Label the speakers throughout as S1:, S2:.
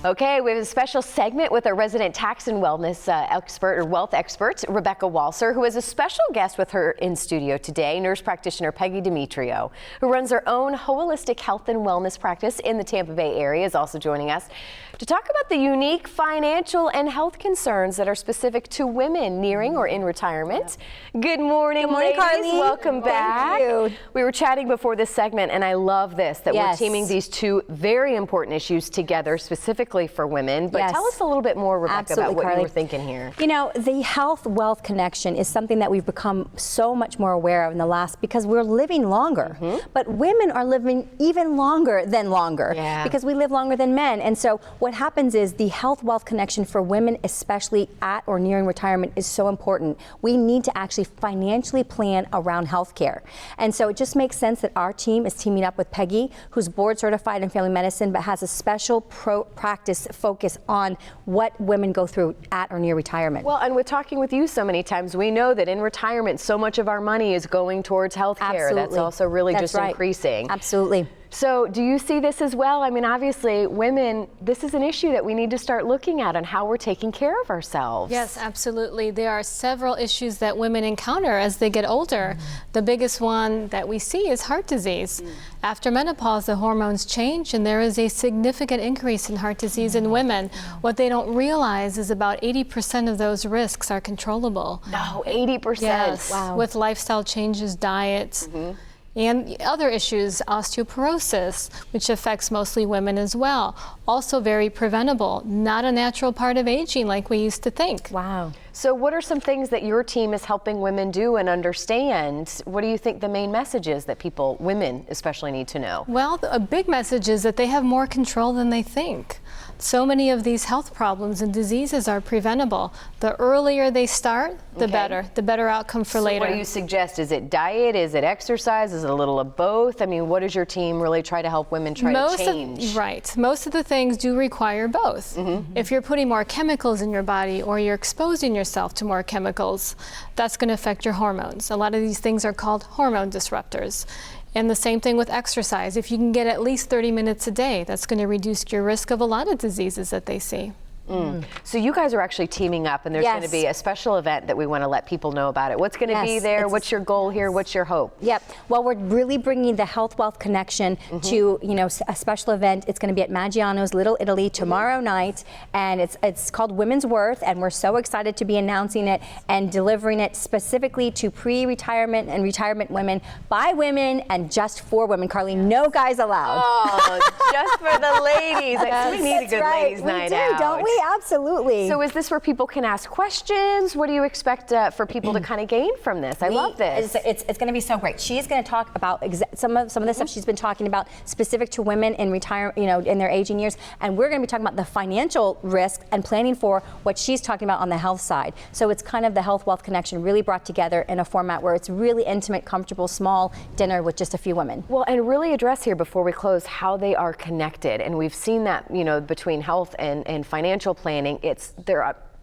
S1: Okay, we have a special segment with our resident tax and wellness expert or wealth expert, Rebecca Walser, who is a special guest with her in studio today, nurse practitioner Peggy Demetrio, who runs her own holistic health and wellness practice in the Tampa Bay area, is also joining us to talk about the unique financial and health concerns that are specific to women nearing or in retirement. Good morning, ladies.
S2: Carly.
S1: Welcome back.
S2: Thank you.
S1: We were chatting before this segment, and I love this, that we're teaming these two very important issues together specifically for women. But tell us a little bit more, Rebecca, about what you were thinking here.
S2: You know, the health-wealth connection is something that we've become so much more aware of in the last, because we're living longer. But women are living even longer than longer because we live longer than men. And so what happens is the health-wealth connection for women, especially at or nearing retirement, is so important. We need to actually financially plan around health care. And so it just makes sense that our team is teaming up with Peggy, who's board certified in family medicine, but has a special practice focus on what women go through at or near retirement.
S1: Well, and with talking with you so many times, we know that in retirement, so much of our money is going towards health care. That's also really just increasing.
S2: Absolutely.
S1: So do you see this as well? I mean, obviously, women, this is an issue that we need to start looking at on how we're taking care of ourselves.
S3: Yes, absolutely. There are several issues that women encounter as they get older. The biggest one that we see is heart disease. After menopause, the hormones change, and there is a significant increase in heart disease in women. What they don't realize is about 80% of those risks are controllable.
S1: No, 80%.
S3: Yes,
S2: wow.
S3: With lifestyle changes, diet, and other issues, osteoporosis, which affects mostly women as well. Also very preventable, not a natural part of aging like we used to think.
S2: Wow.
S1: So what are some things that your team is helping women do and understand? What do you think the main message is that women especially, need to know?
S3: Well, a big message is that they have more control than they think. So many of these health problems and diseases are preventable. The earlier they start, the better outcome for later.
S1: What do you suggest? Is it diet? Is it exercise? Is it a little of both? I mean, what does your team really try to help women try to change?
S3: Most of the things do require both. If you're putting more chemicals in your body or you're exposing yourself to more chemicals, that's going to affect your hormones. A lot of these things are called hormone disruptors. And the same thing with exercise. If you can get at least 30 minutes a day, that's going to reduce your risk of a lot of diseases that they see.
S1: So you guys are actually teaming up, and there's going to be a special event that we want to let people know about it. What's going to be there? What's your goal here? What's your hope?
S2: Yep. Well, we're really bringing the health-wealth connection to, you know, a special event. It's going to be at Maggiano's Little Italy tomorrow night, and it's called Women's Worth, and we're so excited to be announcing it and delivering it specifically to pre-retirement and retirement women, by women, and just for women. Carly, no guys allowed.
S1: Oh, just for the ladies. We need a good ladies' night out.
S2: Don't we? Absolutely.
S1: So is this where people can ask questions? What do you expect for people to kind of gain from this? I love this.
S2: It's going to be so great. She's going to talk about some of the stuff she's been talking about specific to women in retirement, you know, in their aging years, and we're going to be talking about the financial risk and planning for what she's talking about on the health side. So it's kind of the health-wealth connection really brought together in a format where it's really intimate, comfortable, small dinner with just a few women.
S1: Well, and really address here before we close how they are connected, and we've seen that, you know, between health and financial planning,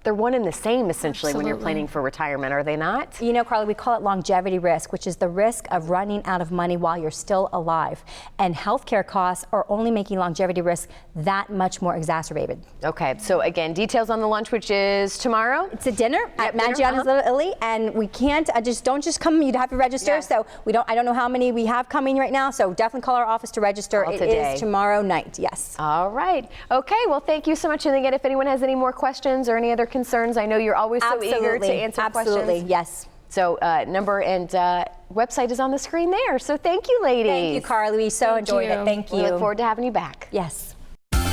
S1: they're one and the same, essentially, when you're planning for retirement, are they not?
S2: You know, Carly, we call it longevity risk, which is the risk of running out of money while you're still alive. And healthcare costs are only making longevity risk that much more exacerbated. Okay,
S1: so again, details on the lunch, which is tomorrow?
S2: It's a dinner at Maggiano's Little Italy, and we can't, don't just come, you'd have to register, so I don't know how many we have coming right now, so definitely call our office to register. It is tomorrow night, yes.
S1: All right. Okay, well, thank you so much. And again, if anyone has any more questions or any other concerns, I know you're always so eager to answer questions.
S2: Absolutely, yes.
S1: So number and website is on the screen there. So thank you, ladies.
S2: Thank you, Carly. We so enjoyed it. Thank you.
S1: We look forward to having you back.
S2: Yes.